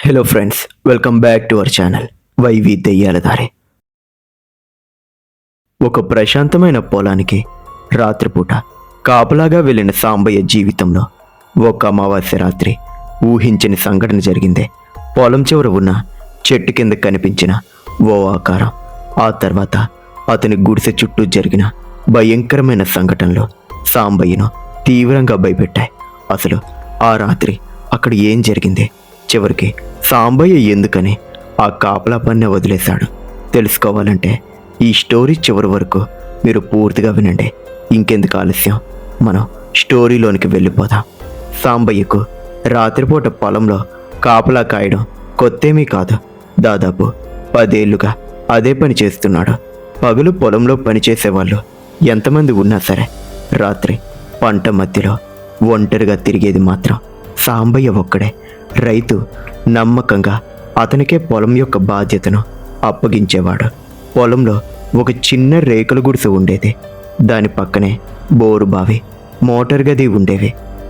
Hello friends, welcome back to our channel YV దెయ్యాల దారి. ఒక ప్రశాంతమైన పొలానికి రాత్రిపూట కాపలాగా వెళ్ళిన సాంబయ్య జీవితంలో ఒక అమావాస్య రాత్రి ఊహించని సంఘటన జరిగింది. పొలం చివర ఉన్న చెట్టు కింద కనిపించిన ఓ ఆకారం, ఆ తర్వాత అతని గుడిసె చుట్టూ జరిగిన భయంకరమైన సంఘటనలు సాంబయ్యను తీవ్రంగా భయపెట్టాయి. అసలు ఆ రాత్రి అక్కడ ఏం జరిగింది, చివరికి సాంబయ్య ఎందుకని ఆ కాపలా పన్నే వదిలేశాడు తెలుసుకోవాలంటే ఈ స్టోరీ చివరి వరకు మీరు పూర్తిగా వినండి. ఇంకెందుకు ఆలస్యం, మనం స్టోరీలోనికి వెళ్ళిపోదాం. సాంబయ్యకు రాత్రిపూట పొలంలో కాపలా కాయడం కొత్తేమీ కాదు. దాదాపు 10 ఏళ్లుగా అదే పని చేస్తున్నాడు. పగలు పొలంలో పనిచేసేవాళ్ళు ఎంతమంది ఉన్నా సరే రాత్రి పంట మధ్యలో ఒంటరిగా తిరిగేది మాత్రం సాంబయ్య ఒక్కడే. రైతు నమ్మకంగా అతనికే పొలం యొక్క బాధ్యతను అప్పగించేవాడు. పొలంలో ఒక చిన్న రేకుల గుడిసె ఉండేది. దాని పక్కనే బోరు బావి, మోటార్ గది ఉండేవి.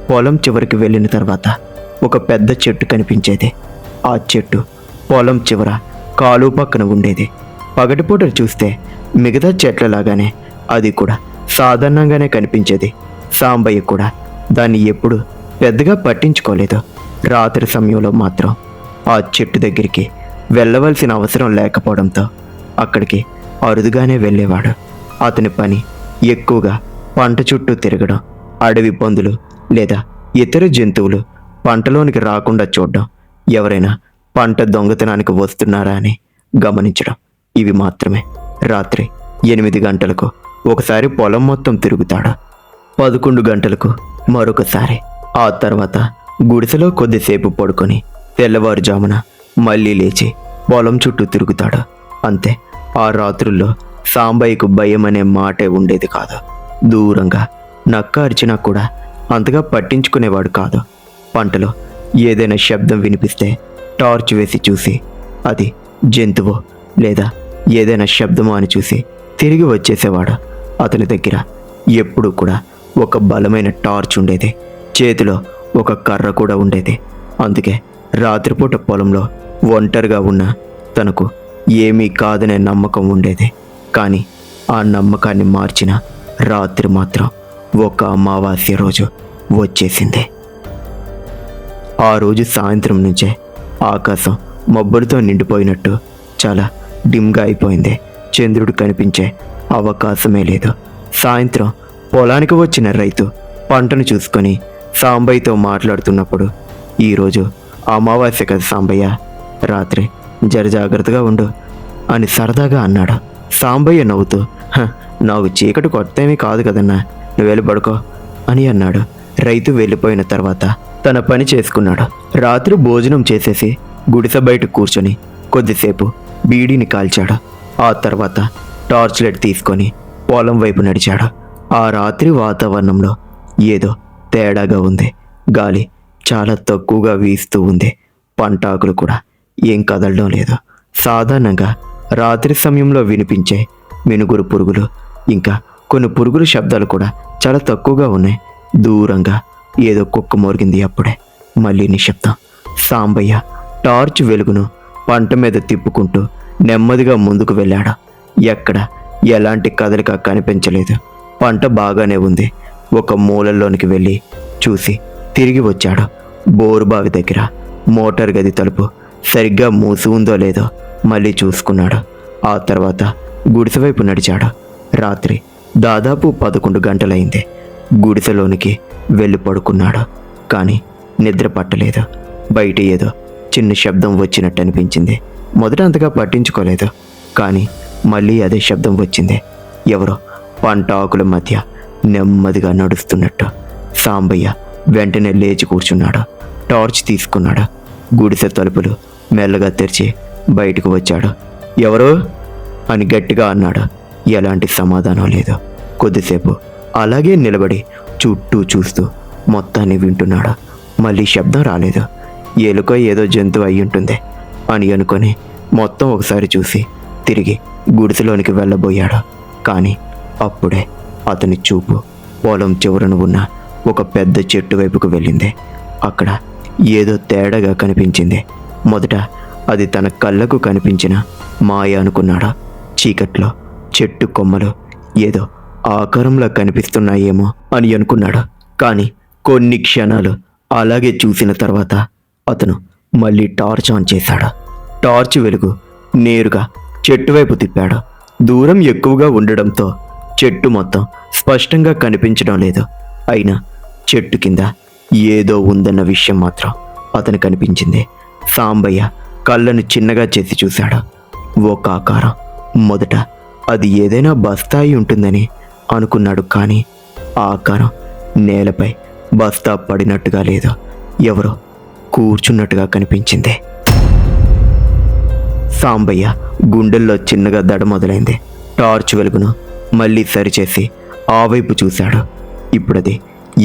పొలం చివరికి వెళ్ళిన తర్వాత ఒక పెద్ద చెట్టు కనిపించేది. ఆ చెట్టు పొలం చివర కాలువ పక్కన ఉండేది. పగటిపూట చూస్తే మిగతా చెట్లలాగానే అది కూడా సాధారణంగానే కనిపించేది. సాంబయ్య కూడా దాన్ని ఎప్పుడు పెద్దగా పట్టించుకోలేదు. రాత్రి సమయంలో మాత్రం ఆ చెట్టు దగ్గరికి వెళ్ళవలసిన అవసరం లేకపోవడంతో అక్కడికి అరుదుగానే వెళ్ళేవాడు. అతని పని ఎక్కువగా పంట చుట్టూ తిరగడం, అడవి పందులు లేదా ఇతర జంతువులు పంటలోనికి రాకుండా చూడడం, ఎవరైనా పంట దొంగతనానికి వస్తున్నారా అని గమనించడం, ఇవి మాత్రమే. రాత్రి 8 గంటలకు ఒకసారి పొలం మొత్తం తిరుగుతాడు. 11 గంటలకు మరొకసారి. ఆ తర్వాత గుడిసెలో కొద్దిసేపు పడుకొని తెల్లవారుజామున మళ్ళీ లేచి పొలం చుట్టూ తిరుగుతాడు. అంతే. ఆ రాత్రుల్లో సాంబయ్యకు భయం అనే మాటే ఉండేది కాదు. దూరంగా నక్క అరిచినా కూడా అంతగా పట్టించుకునేవాడు కాదు. పంటలో ఏదైనా శబ్దం వినిపిస్తే టార్చ్ వేసి చూసి అది జంతువో లేదా ఏదైనా శబ్దమో అని చూసి తిరిగి వచ్చేసేవాడు. అతని దగ్గర ఎప్పుడూ కూడా ఒక బలమైన టార్చ్ ఉండేది. చేతిలో ఒక కర్ర కూడా ఉండేది. అందుకే రాత్రిపూట పొలంలో ఒంటరిగా ఉన్న తనకు ఏమీ కాదనే నమ్మకం ఉండేది. కానీ ఆ నమ్మకాన్ని మార్చిన రాత్రి మాత్రం ఒక అమావాస్య రోజు వచ్చేసింది. ఆ రోజు సాయంత్రం నుంచే ఆకాశం మబ్బులతో నిండిపోయినట్టు చాలా డిమ్గా అయిపోయింది. చంద్రుడు కనిపించే అవకాశమే లేదు. సాయంత్రం పొలానికి వచ్చిన రైతు పంటను చూసుకొని సాంబయ్యతో మాట్లాడుతున్నప్పుడు, ఈరోజు అమావాస్య కదా సాంబయ్య, రాత్రి జాగ్రత్తగా ఉండు అని సరదాగా అన్నాడు. సాంబయ్య నవ్వుతూ, నాకు చీకటి కొత్తేమీ కాదు కదన్నా, నువ్వు వెళ్ళి పడుకో అని అన్నాడు. రైతు వెళ్ళిపోయిన తర్వాత తన పని చేసుకున్నాడు. రాత్రి భోజనం చేసేసి గుడిసె బయట కూర్చొని కొద్దిసేపు బీడీని కాల్చాడు. ఆ తర్వాత టార్చ్ లైట్ తీసుకొని పొలం వైపు నడిచాడు. ఆ రాత్రి వాతావరణంలో ఏదో తేడాగా ఉంది. గాలి చాలా తక్కువగా వీస్తూ ఉంది. పంట ఆకులు కూడా ఏం కదలడం లేదు. సాధారణంగా రాత్రి సమయంలో వినిపించే మినుగురు పురుగులు, ఇంకా కొన్ని పురుగుల శబ్దాలు కూడా చాలా తక్కువగా ఉన్నాయి. దూరంగా ఏదో కుక్క మోరిగింది. అప్పుడే మళ్ళీ నిశ్శబ్దం. సాంబయ్య టార్చ్ వెలుగును పంట మీద తిప్పుకుంటూ నెమ్మదిగా ముందుకు వెళ్ళాడు. ఎక్కడ ఎలాంటి కదలిక కనిపించలేదు. పంట బాగానే ఉంది. ఒక మూలల్లోనికి వెళ్ళి చూసి తిరిగి వచ్చాడు. బోరుబావి దగ్గర మోటార్ గది తలుపు సరిగ్గా మూసి ఉందో లేదో మళ్ళీ చూసుకున్నాడు. ఆ తర్వాత గుడిసె వైపు నడిచాడు. రాత్రి దాదాపు 11 గంటలైంది. గుడిసెలోనికి వెళ్ళి పడుకున్నాడు. కానీ నిద్ర పట్టలేదు. బయట ఏదో చిన్న శబ్దం వచ్చినట్టు అనిపించింది. మొదట అంతగా పట్టించుకోలేదు. కానీ మళ్ళీ అదే శబ్దం వచ్చింది. ఎవరో పంట ఆకుల మధ్య నెమ్మదిగా నడుస్తున్నట్టు. సాంబయ్య వెంటనే లేచి కూర్చున్నాడు. టార్చ్ తీసుకున్నాడు. గుడిసె తలుపులు మెల్లగా తెరిచి బయటకు వచ్చాడు. ఎవరు అని గట్టిగా అన్నాడు. ఎలాంటి సమాధానం లేదు. కొద్దిసేపు అలాగే నిలబడి చుట్టూ చూస్తూ మొత్తాన్ని వింటున్నాడు. మళ్ళీ శబ్దం రాలేదు. ఎలుక ఏదో జంతువు అయి ఉంటుంది అని అనుకొని మొత్తం ఒకసారి చూసి తిరిగి గుడిసెలోనికి వెళ్ళబోయాడు. కానీ అప్పుడే అతని చూపు పొలం చివరన ఉన్న ఒక పెద్ద చెట్టు వైపుకు వెళ్ళింది. అక్కడ ఏదో తేడాగా కనిపించింది. మొదట అది తన కళ్ళకు కనిపించిన మాయ అనుకున్నాడు. చీకట్లో చెట్టు కొమ్మలు ఏదో ఆకారంలా కనిపిస్తున్నాయేమో అని అనుకున్నాడు. కానీ కొన్ని క్షణాలు అలాగే చూసిన తర్వాత అతను మళ్ళీ టార్చ్ ఆన్ చేశాడు. టార్చ్ వెలుగు నేరుగా చెట్టు వైపు తిప్పాడు. దూరం ఎక్కువగా ఉండడంతో చెట్టు మొత్తం స్పష్టంగా కనిపించడం లేదు. అయినా చెట్టు కింద ఏదో ఉందన్న విషయం మాత్రం అతను కనిపించింది. సాంబయ్య కళ్ళను చిన్నగా చేసి చూశాడు. ఒక ఆకారం. మొదట అది ఏదైనా బస్తా అయి ఉంటుందని అనుకున్నాడు. కానీ ఆ ఆకారం నేలపై బస్తా పడినట్టుగా లేదు, ఎవరో కూర్చున్నట్టుగా కనిపించింది. సాంబయ్య గుండెల్లో చిన్నగా దడ మొదలైంది. టార్చ్ వెలుగును మళ్ళీ సరిచేసి ఆ వైపు చూశాడు. ఇప్పుడది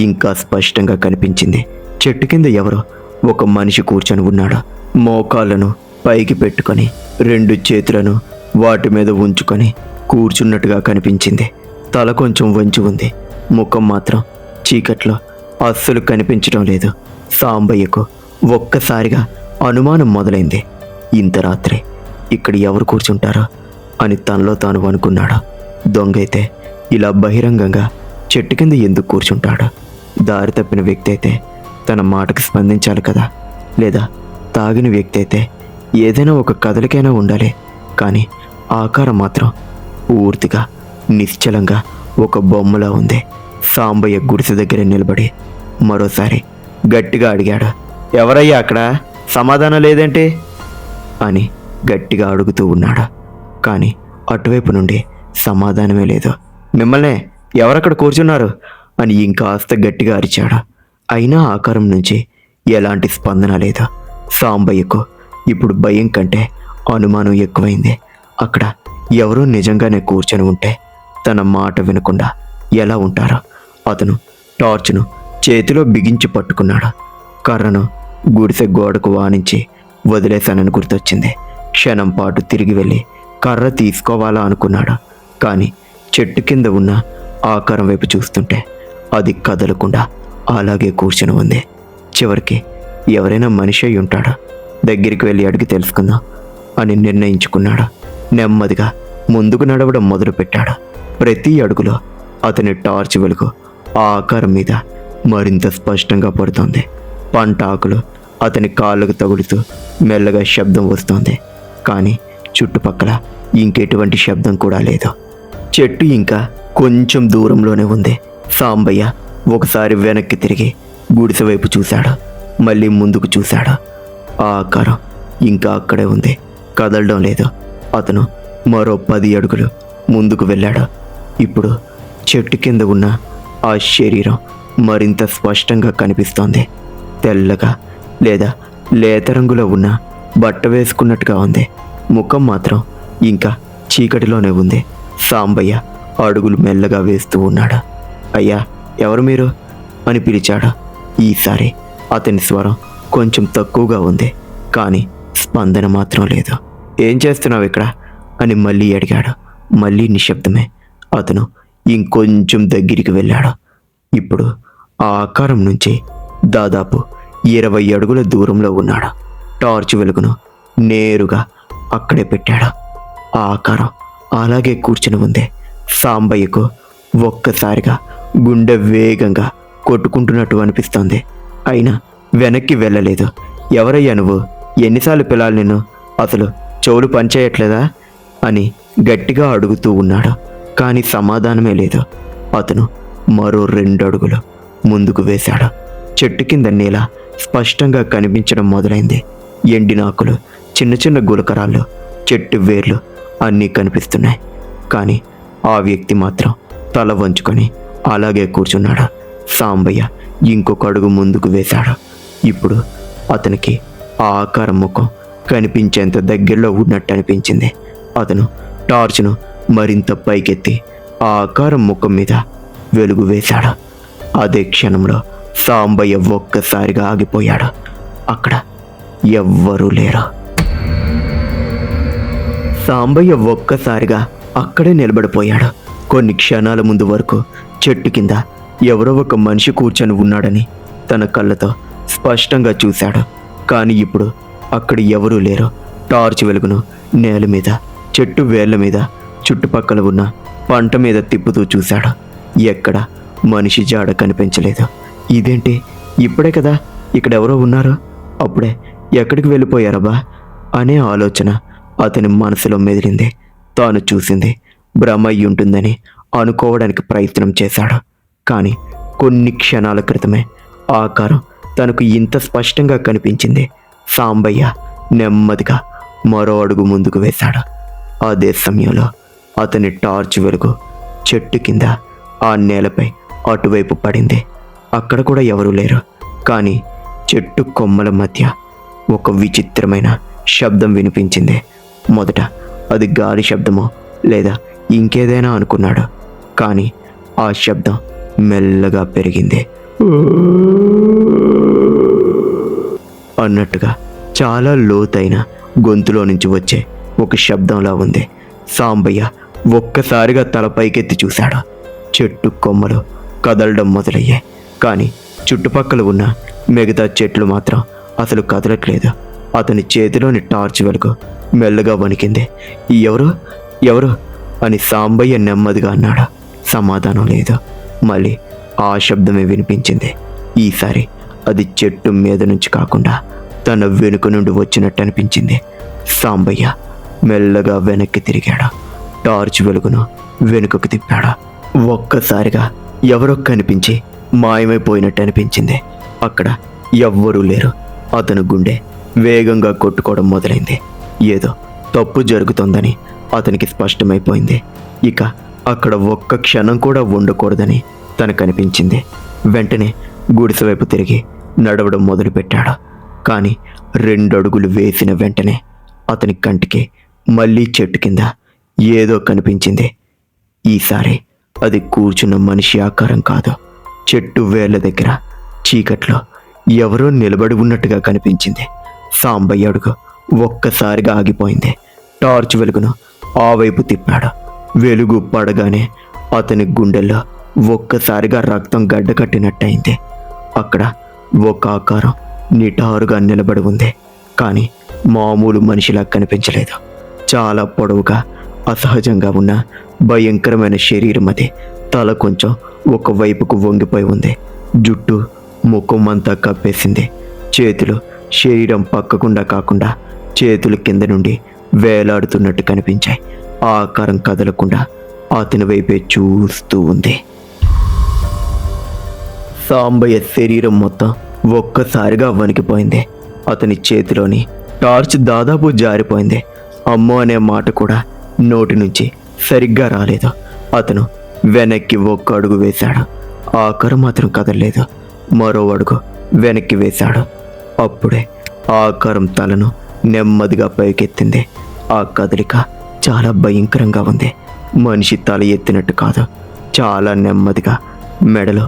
ఇంకా స్పష్టంగా కనిపించింది. చెట్టు కింద ఎవరో ఒక మనిషి కూర్చొని ఉన్నాడు. మోకాళ్ళను పైకి పెట్టుకొని 2 చేతులను వాటి మీద ఉంచుకొని కూర్చున్నట్టుగా కనిపించింది. తల కొంచెం వంచి ఉంది. ముఖం మాత్రం చీకట్లో అస్సలు కనిపించడం లేదు. సాంబయ్యకు ఒక్కసారిగా అనుమానం మొదలైంది. ఇంత రాత్రి ఇక్కడ ఎవరు కూర్చుంటారో అని తనలో తాను అనుకున్నాడు. దొంగైతే ఇలా బహిరంగంగా చెట్టు కింద ఎందుకు కూర్చుంటాడు? దారి తప్పిన వ్యక్తి అయితే తన మాటకు స్పందించాలి కదా, లేదా తాగిన వ్యక్తి అయితే ఏదైనా ఒక కదలికైనా ఉండాలి. కానీ ఆకారం మాత్రం పూర్తిగా నిశ్చలంగా ఒక బొమ్మలా ఉంది. సాంబయ్య గుడిసె దగ్గర నిలబడి మరోసారి గట్టిగా అడిగాడు, ఎవరయ్యా అక్కడ? సమాధానం లేదేంటి అని గట్టిగా అడుగుతూ ఉన్నాడు. కానీ అటువైపు నుండి సమాధానమే లేదు. మిమ్మల్నే, ఎవరక్కడ కూర్చున్నారు అని ఇంకాస్త గట్టిగా అరిచాడు. అయినా ఆకారం నుంచి ఎలాంటి స్పందన లేదు. సాంబయ్యకు ఇప్పుడు భయం కంటే అనుమానం ఎక్కువైంది. అక్కడ ఎవరో నిజంగానే కూర్చొని ఉంటే తన మాట వినకుండా ఎలా ఉంటారో? అతను టార్చ్ను చేతిలో బిగించి పట్టుకున్నాడు. కర్రను గుడిసె గోడకు వానించి వదిలేశానని గుర్తొచ్చింది. క్షణం పాటు తిరిగి వెళ్ళి కర్ర తీసుకోవాలా అనుకున్నాడు. కానీ చెట్టు కింద ఉన్న ఆకారం వైపు చూస్తుంటే అది కదలకుండా అలాగే కూర్చొని ఉంది. చివరికి ఎవరైనా మనిషి అయి ఉంటాడా? దగ్గరికి వెళ్ళి అడిగి తెలుసుకుందాం అని నిర్ణయించుకున్నాడు. నెమ్మదిగా ముందుకు నడవడం మొదలుపెట్టాడు. ప్రతి అడుగులో అతని టార్చ్ వెలుగు ఆ ఆకారం మీద మరింత స్పష్టంగా పడుతోంది. పంట ఆకులు అతని కాళ్ళకు తగులుతూ మెల్లగా శబ్దం వస్తోంది. కానీ చుట్టుపక్కల ఇంకెటువంటి శబ్దం కూడా లేదు. చెట్టు ఇంకా కొంచెం దూరంలోనే ఉంది. సాంబయ్య ఒకసారి వెనక్కి తిరిగి గుడిసె వైపు చూశాడు. మళ్ళీ ముందుకు చూశాడు. ఆ ఆకారం ఇంకా అక్కడే ఉంది, కదలడం లేదు. అతను మరో 10 అడుగులు ముందుకు వెళ్ళాడు. ఇప్పుడు చెట్టు కింద ఉన్న ఆ శరీరం మరింత స్పష్టంగా కనిపిస్తోంది. తెల్లగా లేదా లేత రంగులో ఉన్న బట్ట వేసుకున్నట్టుగా ఉంది. ముఖం మాత్రం ఇంకా చీకటిలోనే ఉంది. సాంబయ్య అడుగులు మెల్లగా వేస్తూ ఉన్నాడు. అయ్యా, ఎవరు మీరు అని పిలిచాడు. ఈసారి అతని స్వరం కొంచెం తక్కువగా ఉంది, కానీ స్పందన మాత్రం లేదు. ఏం చేస్తున్నావు ఇక్కడ అని మళ్ళీ అడిగాడు. మళ్ళీ నిశ్శబ్దమే. అతను ఇంకొంచెం దగ్గరికి వెళ్ళాడు. ఇప్పుడు ఆ ఆకారం నుంచి దాదాపు 20 అడుగుల దూరంలో ఉన్నాడు. టార్చ్ వెలుగును నేరుగా అక్కడే పెట్టాడు. ఆ ఆకారం అలాగే కూర్చుని ఉంది. సాంబయ్యకు ఒక్కసారిగా గుండె వేగంగా కొట్టుకుంటున్నట్టు అనిపిస్తోంది. అయినా వెనక్కి వెళ్ళలేదు. ఎవరయ్యా నువ్వు? ఎన్నిసార్లు పిలాలి నిన్ను? అసలు చెవులు పనిచేయట్లేదా అని గట్టిగా అడుగుతూ ఉన్నాడు. కానీ సమాధానమే లేదు. అతను మరో 2 అడుగులు ముందుకు వేశాడు. చెట్టు కింద నేల స్పష్టంగా కనిపించడం మొదలైంది. ఎండినాకులు, చిన్న చిన్న గులకరాళ్ళు, చెట్టు వేర్లు అన్నీ కనిపిస్తున్నాయి. కానీ ఆ వ్యక్తి మాత్రం తల వంచుకొని అలాగే కూర్చున్నాడు. సాంబయ్య ఇంకొక అడుగు ముందుకు వేశాడు. ఇప్పుడు అతనికి ఆ ఆకారం ముఖం కనిపించేంత దగ్గరలో ఉన్నట్టు అనిపించింది. అతను టార్చ్ను మరింత పైకెత్తి ఆ ఆకారం ముఖం మీద వెలుగు వేశాడు. అదే క్షణంలో సాంబయ్య ఒక్కసారిగా ఆగిపోయాడు. అక్కడ ఎవ్వరూ లేరు. సాంబయ్య ఒక్కసారిగా అక్కడే నిలబడిపోయాడు. కొన్ని క్షణాల ముందు వరకు చెట్టు కింద ఎవరో ఒక మనిషి కూర్చొని ఉన్నాడని తన కళ్ళతో స్పష్టంగా చూశాడు. కానీ ఇప్పుడు అక్కడ ఎవరూ లేరు. టార్చ్ వెలుగును నేల మీద, చెట్టు వేళ్ల మీద, చుట్టుపక్కల ఉన్న పంట మీద తిప్పుతూ చూశాడు. ఎక్కడ మనిషి జాడ కనిపించలేదు. ఇదేంటి, ఇప్పుడే కదా ఇక్కడెవరో ఉన్నారు, అప్పుడే ఎక్కడికి వెళ్ళిపోయారబ్బా అనే ఆలోచన అతని మనసులో మెదిలింది. తాను చూసింది భ్రమ అయి ఉంటుందని అనుకోవడానికి ప్రయత్నం చేశాడు. కానీ కొన్ని క్షణాల క్రితమే ఆకారం తనకు ఇంత స్పష్టంగా కనిపించింది. సాంబయ్య నెమ్మదిగా మరో అడుగు ముందుకు వేశాడు. అదే సమయంలో అతని టార్చ్ వెలుగు చెట్టు కింద ఆ నేలపై అటువైపు పడింది. అక్కడ కూడా ఎవరూ లేరు. కానీ చెట్టు కొమ్మల మధ్య ఒక విచిత్రమైన శబ్దం వినిపించింది. మొదట అది గాలి శబ్దమో లేదా ఇంకేదైనా అనుకున్నాడు. కానీ ఆ శబ్దం మెల్లగా పెరిగింది. అన్నట్టుగా చాలా లోతైన గొంతులో నుంచి వచ్చే ఒక శబ్దంలా ఉంది. సాంబయ్య ఒక్కసారిగా తల పైకెత్తి చూశాడు. చెట్టు కొమ్మలు కదలడం మొదలయ్యాయి. కానీ చుట్టుపక్కల ఉన్న మిగతా చెట్లు మాత్రం అసలు కదలట్లేదు. అతని చేతిలోని టార్చ్ వెలుగు మెల్లగా వణికింది. ఎవరు ఎవరు అని సాంబయ్య నెమ్మదిగా అన్నాడు. సమాధానం లేదు. మళ్ళీ ఆ శబ్దమే వినిపించింది. ఈసారి అది చెట్టు మీద నుంచి కాకుండా తన వెనుక నుండి వచ్చినట్టు అనిపించింది. సాంబయ్య మెల్లగా వెనక్కి తిరిగాడు. టార్చ్ వెలుగును వెనుకకు తిప్పాడు. ఒక్కసారిగా ఎవరో కనిపించి మాయమైపోయినట్టు అనిపించింది. అక్కడ ఎవ్వరూ లేరు. అతని గుండె వేగంగా కొట్టుకోవడం మొదలైంది. ఏదో తప్పు జరుగుతోందని అతనికి స్పష్టమైపోయింది. ఇక అక్కడ ఒక్క క్షణం కూడా ఉండకూడదని తనకు అనిపించింది. వెంటనే గుడిసె వైపు తిరిగి నడవడం మొదలుపెట్టాడు. కానీ 2 అడుగులు వేసిన వెంటనే అతని కంటికి మళ్ళీ చెట్టు కింద ఏదో కనిపించింది. ఈసారి అది కూర్చున్న మనిషి ఆకారం కాదు. చెట్టు వేళ్ల దగ్గర చీకట్లో ఎవరో నిలబడి ఉన్నట్టుగా కనిపించింది. సాంబయ్య అడుగు ఒక్కసారిగా ఆగిపోయింది. టార్చ్ వెలుగును ఆ వైపు తిప్పాడు. వెలుగు పడగానే అతని గుండెల్లో ఒక్కసారిగా రక్తం గడ్డకట్టినట్టయింది. అక్కడ ఒక ఆకారం నిటారుగా నిలబడి ఉంది. కానీ మామూలు మనిషిలా కనిపించలేదు. చాలా పొడవుగా, అసహజంగా ఉన్న భయంకరమైన శరీరం అది. తల కొంచెం ఒకవైపుకు వంగిపోయి ఉంది. జుట్టు ముఖం అంతా కప్పేసింది. చేతులు శరీరం పక్కకుండా కాకుండా చేతుల కింద నుండి వేలాడుతున్నట్టు కనిపించాయి. ఆ ఆకారం కదలకుండా అతని వైపే చూస్తూ ఉంది. సాంబయ్య శరీరం మొత్తం ఒక్కసారిగా వణికిపోయింది. అతని చేతిలోని టార్చ్ దాదాపు జారిపోయింది. అమ్మో అనే మాట కూడా నోటి నుంచి సరిగ్గా రాలేదు. అతను వెనక్కి ఒక్క అడుగు వేశాడు. ఆ ఆకారం మాత్రం కదలలేదు. మరో అడుగు వెనక్కి వేశాడు. అప్పుడే ఆ ఆకారం తలను నెమ్మదిగా పైకెత్తింది. ఆ కదలిక చాలా భయంకరంగా ఉంది. మనిషి తల ఎత్తినట్టు కాదు, చాలా నెమ్మదిగా మెడలో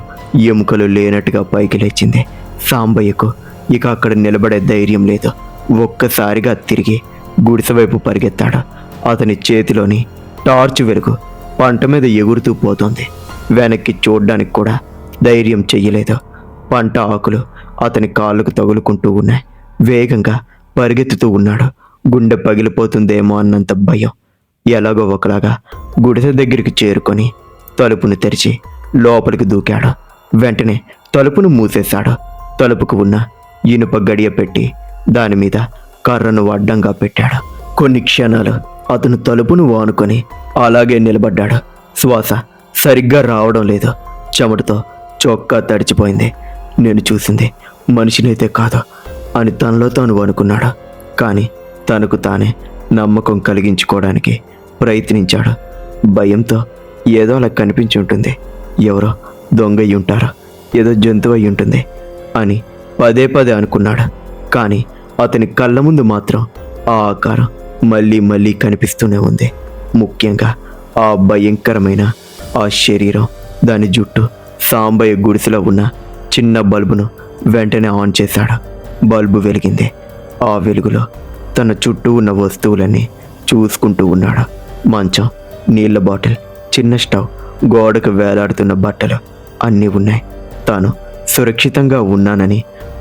ఎముకలు లేనట్టుగా పైకి లేచింది. సాంబయ్యకు ఇక అక్కడ నిలబడే ధైర్యం లేదు. ఒక్కసారిగా తిరిగి గుడిసె వైపు పరిగెత్తాడు. అతని చేతిలోని టార్చ్ వెలుగు పంట మీద ఎగురుతూ పోతోంది. వెనక్కి చూడ్డానికి కూడా ధైర్యం చెయ్యలేదు. పంట ఆకులు అతని కాళ్ళకు తగులుకుంటూ ఉన్నాయి. వేగంగా పరిగెత్తుతూ ఉన్నాడు. గుండె పగిలిపోతుందేమో అన్నంత భయం. ఎలాగో ఒకలాగా గుడిసె దగ్గరికి చేరుకొని తలుపును తెరిచి లోపలికి దూకాడు. వెంటనే తలుపును మూసేశాడు. తలుపుకు ఉన్న ఇనుప గడియ పెట్టి దాని మీద కర్రను అడ్డంగా పెట్టాడు. కొన్ని క్షణాలు అతను తలుపును వానుకొని అలాగే నిలబడ్డాడు. శ్వాస సరిగ్గా రావడం లేదు. చెమటతో చొక్కా తడిచిపోయింది. నేను చూసింది మనిషినైతే కాదు అని తనలో తాను అనుకున్నాడు. కానీ తనకు తానే నమ్మకం కలిగించుకోవడానికి ప్రయత్నించాడు. భయంతో ఏదో అలా కనిపించి ఉంటుంది, ఎవరో దొంగ అయి ఉంటారు, ఏదో జంతువు అయి ఉంటుంది అని పదే పదే అనుకున్నాడు. కానీ అతని కళ్ళ ముందు మాత్రం ఆ ఆకారం మళ్ళీ మళ్ళీ కనిపిస్తూనే ఉంది. ముఖ్యంగా ఆ భయంకరమైన ఆ శరీరం, దాని జుట్టు. సాంబయ్య గుడిసెలో ఉన్న చిన్న బల్బును వెంటనే ఆన్ చేశాడు. బల్బు వెలిగింది. ఆ వెలుగులో తన చుట్టూ ఉన్న వస్తువులన్నీ చూసుకుంటూ ఉన్నాడు. మంచం, నీళ్ళ బాటిల్, చిన్న స్టవ్, గోడకు వేలాడుతున్న బట్టలు అన్నీ ఉన్నాయి. తాను సురక్షితంగా ఉన్నానని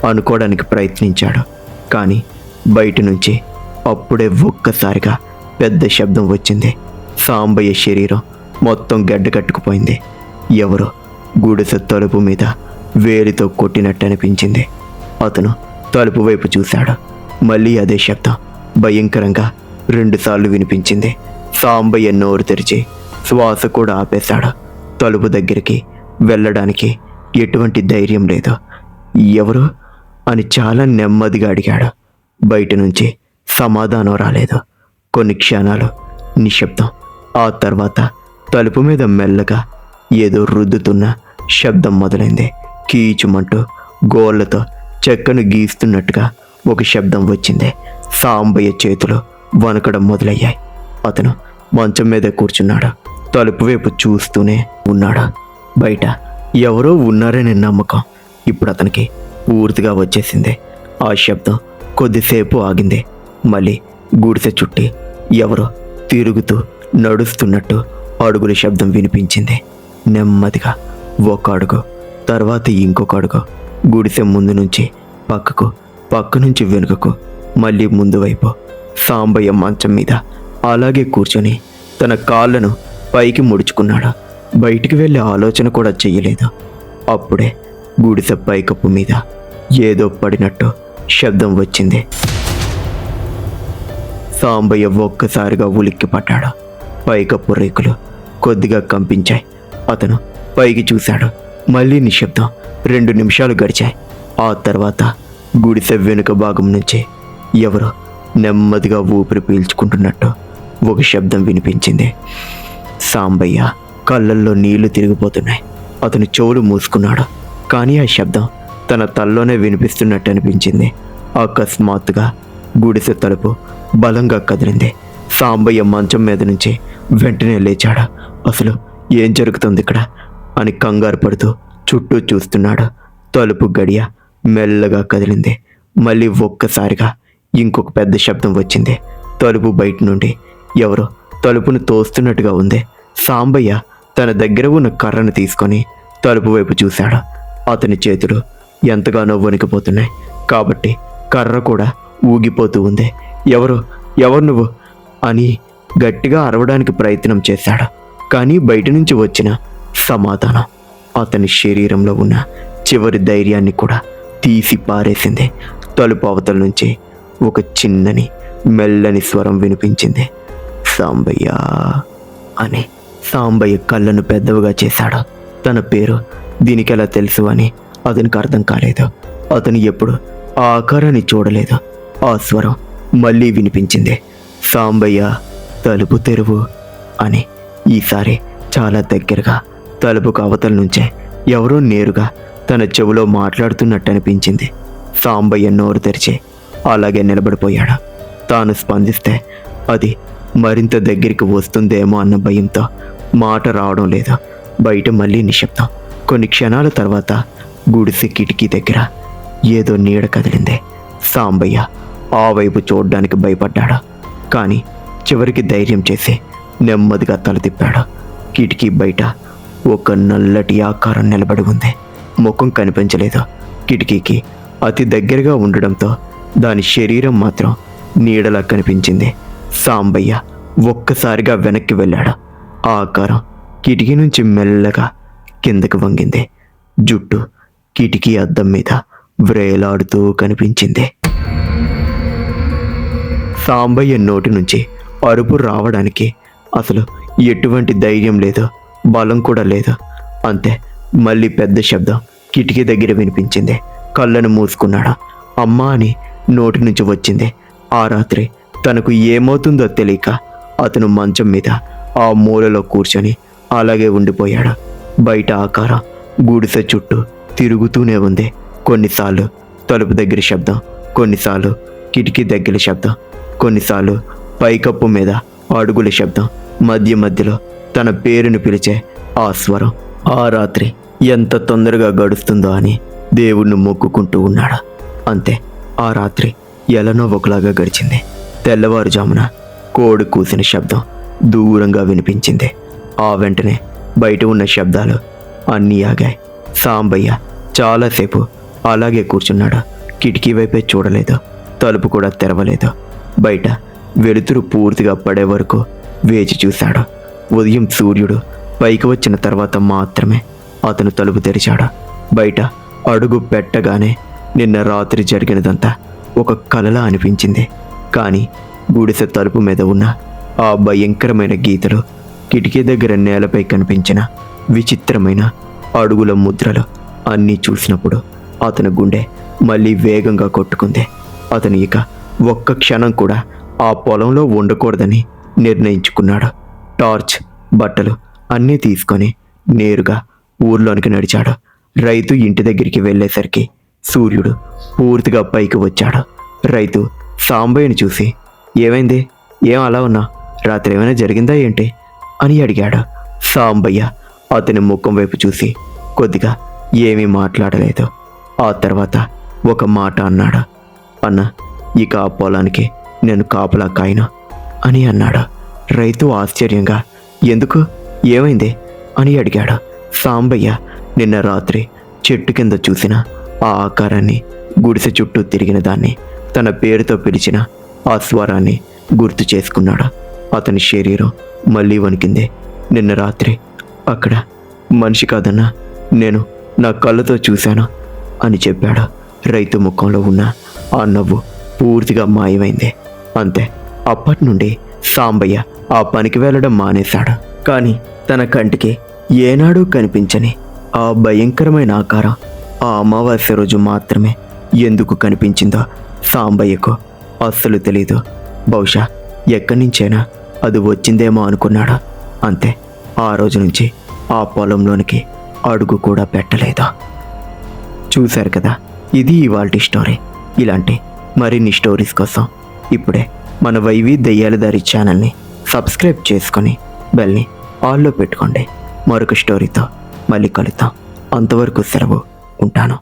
అనుకోవడానికి ప్రయత్నించాడు. కానీ బయట నుంచి అప్పుడే ఒక్కసారిగా పెద్ద శబ్దం వచ్చింది. సాంబయ్య శరీరం మొత్తం గడ్డ కట్టుకుపోయింది. ఎవరో గుడిసె తలుపు మీద వేలితో కొట్టినట్టు అనిపించింది. అతను తలుపు వైపు చూశాడు. మళ్ళీ అదే శబ్దం భయంకరంగా 2 సార్లు వినిపించింది. సాంబయ్య నోరు తెరిచి శ్వాస కూడా ఆపేశాడు. తలుపు దగ్గరికి వెళ్ళడానికి ఎటువంటి ధైర్యం లేదు. ఎవరు అని చాలా నెమ్మదిగా అడిగాడు. బయట నుంచి సమాధానం రాలేదు. కొన్ని క్షణాలు నిశ్శబ్దం. ఆ తర్వాత తలుపు మీద మెల్లగా ఏదో రుద్దుతున్న శబ్దం మొదలైంది. కీచుమంటూ గోళ్లతో చెక్కను గీస్తున్నట్టుగా ఒక శబ్దం వచ్చింది. సాంబయ్య చేతులు వణకడం మొదలయ్యాయి. అతను మంచం మీద కూర్చున్నాడు. తలుపు వైపు చూస్తూనే ఉన్నాడు. బయట ఎవరో ఉన్నారనే నమ్మకం ఇప్పుడు అతనికి పూర్తిగా వచ్చేసింది. ఆ శబ్దం కొద్దిసేపు ఆగింది. మళ్ళీ గుడిసె చుట్టి ఎవరో తిరుగుతూ నడుస్తున్నట్టు అడుగుల శబ్దం వినిపించింది. నెమ్మదిగా ఒక అడుగు, తర్వాత ఇంకొక అడుగు. గుడిసె ముందు నుంచి పక్కకు, పక్క నుంచి వెనుకకు, మళ్ళీ ముందు వైపు. సాంబయ్య మంచం మీద అలాగే కూర్చొని తన కాళ్ళను పైకి ముడుచుకున్నాడు. బయటికి వెళ్ళే ఆలోచన కూడా చెయ్యలేదు. అప్పుడే గుడిసె పైకప్పు మీద ఏదో పడినట్టు శబ్దం వచ్చింది. సాంబయ్య ఒక్కసారిగా ఉలిక్కి పడ్డాడు. పైకప్పు రేకులు కొద్దిగా కంపించాయి. అతను పైకి చూశాడు. మళ్ళీ నిశ్శబ్దం. 2 నిమిషాలు గడిచాయి. ఆ తర్వాత గుడిసె వెనుక భాగం నుంచి ఎవరో నెమ్మదిగా ఊపిరి పీల్చుకుంటున్నట్టు ఒక శబ్దం వినిపించింది. సాంబయ్య కళ్ళల్లో నీళ్లు తిరిగిపోతున్నాయి. అతను చెవులు మూసుకున్నాడు. కానీ ఆ శబ్దం తన తల్లోనే వినిపిస్తున్నట్టు అనిపించింది. అకస్మాత్తుగా గుడిసె తలుపు బలంగా కదిలింది. సాంబయ్య మంచం మీద నుంచి వెంటనే లేచాడు. అసలు ఏం జరుగుతుంది ఇక్కడ అని కంగారు పడుతూ చుట్టూ చూస్తున్నాడు. తలుపు గడియ మెల్లగా కదిలింది. మళ్ళీ ఒక్కసారిగా ఇంకొక పెద్ద శబ్దం వచ్చింది. తలుపు బయట నుండి ఎవరో తలుపును తోస్తున్నట్టుగా ఉంది. సాంబయ్య తన దగ్గర ఉన్న కర్రను తీసుకొని తలుపు వైపు చూశాడు. అతని చేతులు ఎంతగానో వణికిపోతున్నాయి కాబట్టి కర్ర కూడా ఊగిపోతూ ఉంది. ఎవరు నువ్వు అని గట్టిగా అరవడానికి ప్రయత్నం చేశాడు. కానీ బయట నుంచి వచ్చిన సమాధానం అతని శరీరంలో ఉన్న చివరి ధైర్యాన్ని కూడా తీసి పారేసింది. తలుపు అవతల నుంచి ఒక చిన్నని మెల్లని స్వరం వినిపించింది. సాంబయ్య అని. సాంబయ్య కళ్ళను పెద్దవిగా చేశాడు. తన పేరు దీనికి ఎలా తెలుసు అని అతనికి అర్థం కాలేదు. అతను ఎప్పుడు ఆ ఆకారాన్ని చూడలేదు. ఆ స్వరం మళ్ళీ వినిపించింది. సాంబయ్య తలుపు తెరువు అని. ఈసారి చాలా దగ్గరగా తలుపుకు అవతల నుంచే ఎవరో నేరుగా తన చెవిలో మాట్లాడుతున్నట్టు అనిపించింది. సాంబయ్య నోరు తెరిచి అలాగే నిలబడిపోయాడు. తాను స్పందిస్తే అది మరింత దగ్గరికి వస్తుందేమో అన్న భయంతో మాట రావడం లేదు. బయట మళ్ళీ నిశ్శబ్దం. కొన్ని క్షణాల తర్వాత గుడిసె కిటికీ దగ్గర ఏదో నీడ కదిలింది. సాంబయ్య ఆ వైపు చూడ్డానికి భయపడ్డాడు. కానీ చివరికి ధైర్యం చేసి నెమ్మదిగా తల తిప్పాడు. కిటికీ బయట ఒక నల్లటి ఆకారం నిలబడి ఉంది. ముఖం కనిపించలేదు. కిటికీకి అతి దగ్గరగా ఉండడంతో దాని శరీరం మాత్రం నీడలా కనిపించింది. సాంబయ్య ఒక్కసారిగా వెనక్కి వెళ్ళాడు. ఆ ఆకారం కిటికీ నుంచి మెల్లగా కిందకు వంగింది. జుట్టు కిటికీ అద్దం మీద వ్రేలాడుతూ కనిపించింది. సాంబయ్య నోటి నుంచి అరుపు రావడానికి అసలు ఎటువంటి ధైర్యం లేదు, బలం కూడా లేదు. అంతే, మళ్ళీ పెద్ద శబ్దం కిటికీ దగ్గర వినిపించింది. కళ్ళను మూసుకున్నాడు. అమ్మా అని నోటి నుంచి వచ్చింది. ఆ రాత్రి తనకు ఏమవుతుందో తెలియక అతను మంచం మీద ఆ మూలలో కూర్చొని అలాగే ఉండిపోయాడు. బయట ఆకారం గుడిసె చుట్టూ తిరుగుతూనే ఉంది. కొన్నిసార్లు తలుపు దగ్గర శబ్దం, కొన్నిసార్లు కిటికీ దగ్గర శబ్దం, కొన్నిసార్లు పైకప్పు మీద అడుగుల శబ్దం, మధ్య మధ్యలో తన పేరును పిలిచే ఆ స్వరం. ఆ రాత్రి ఎంత తొందరగా గడుస్తుందో అని దేవుణ్ణి మొక్కుకుంటూ ఉన్నాడు. అంతే, ఆ రాత్రి ఎలానో ఒకలాగా గడిచింది. తెల్లవారుజామున కోడి కూసిన శబ్దం దూరంగా వినిపించింది. ఆ వెంటనే బయట ఉన్న శబ్దాలు అన్నీ ఆగాయి. సాంబయ్య చాలాసేపు అలాగే కూర్చున్నాడు. కిటికీ వైపే చూడలేదు. తలుపు కూడా తెరవలేదు. బయట వెలుతురు పూర్తిగా పడే వరకు వేచి చూశాడు. ఉదయం సూర్యుడు పైకి వచ్చిన తర్వాత మాత్రమే అతను తలుపు తెరిచాడు. బయట అడుగు పెట్టగానే నిన్న రాత్రి జరిగినదంతా ఒక కలలా అనిపించింది. కానీ గుడిసె తలుపు మీద ఉన్న ఆ భయంకరమైన గీతలు, కిటికీ దగ్గర నేలపై కనిపించిన విచిత్రమైన అడుగుల ముద్రలు అన్నీ చూసినప్పుడు అతని గుండె మళ్ళీ వేగంగా కొట్టుకుంది. అతను ఇక ఒక్క క్షణం కూడా ఆ పొలంలో ఉండకూడదని నిర్ణయించుకున్నాడు. టార్చ్, బట్టలు అన్నీ తీసుకొని నేరుగా ఊర్లోనికి నడిచాడు. రైతు ఇంటి దగ్గరికి వెళ్ళేసరికి సూర్యుడు పూర్తిగా పైకి వచ్చాడు. రైతు సాంబయ్యని చూసి, ఏమైంది, ఏం అలా ఉన్నా, రాత్రి ఏమైనా జరిగిందా ఏంటి అని అడిగాడు. సాంబయ్య అతని ముఖం వైపు చూసి కొద్దిగా ఏమీ మాట్లాడలేదు. ఆ తర్వాత ఒక మాట అన్నాడు. అన్న, ఇక ఆ పొలానికి నేను కాపలా కాయను అని అన్నాడు. రైతు ఆశ్చర్యంగా, ఎందుకు, ఏమైంది అని అడిగాడు. సాంబయ్య నిన్న రాత్రి చెట్టు కింద చూసిన ఆ ఆకారాన్ని, గుడిసె చుట్టూ తిరిగిన దాన్ని, తన పేరుతో పిలిచిన ఆ స్వరాన్ని గుర్తు చేసుకున్నాడు. అతని శరీరం మళ్ళీ వణికింది. నిన్న రాత్రి అక్కడ మనిషి కాదన్నా, నేను నా కళ్ళతో చూశాను అని చెప్పాడు. రైతు ముఖంలో ఉన్న ఆ నవ్వు పూర్తిగా మాయమైంది. అంతే, అప్పటి నుండి సాంబయ్య ఆ పనికి వెళ్ళడం మానేశాడు. కానీ తన కంటికి ఏనాడూ కనిపించని ఆ భయంకరమైన ఆకారం ఆ అమావాస్య రోజు మాత్రమే ఎందుకు కనిపించిందో సాంబయ్యకు అస్సలు తెలీదు. బహుశా ఎక్కడి నుంచైనా అది వచ్చిందేమో అనుకున్నాడు. అంతే, ఆ రోజు నుంచి ఆ పొలంలోనికి అడుగు కూడా పెట్టలేదు. చూశారు కదా, ఇది ఇవాల్టి స్టోరీ. ఇలాంటి మరిన్ని స్టోరీస్ కోసం ఇప్పుడే మన వైవి దెయ్యాల దారి ఛానల్ని సబ్స్క్రైబ్ చేసుకొని బెల్ని ఆల్లో పెట్టుకోండి. మరొక స్టోరీతో మళ్ళీ కలుద్దాం. అంతవరకు సెలవు. ఉంటాను.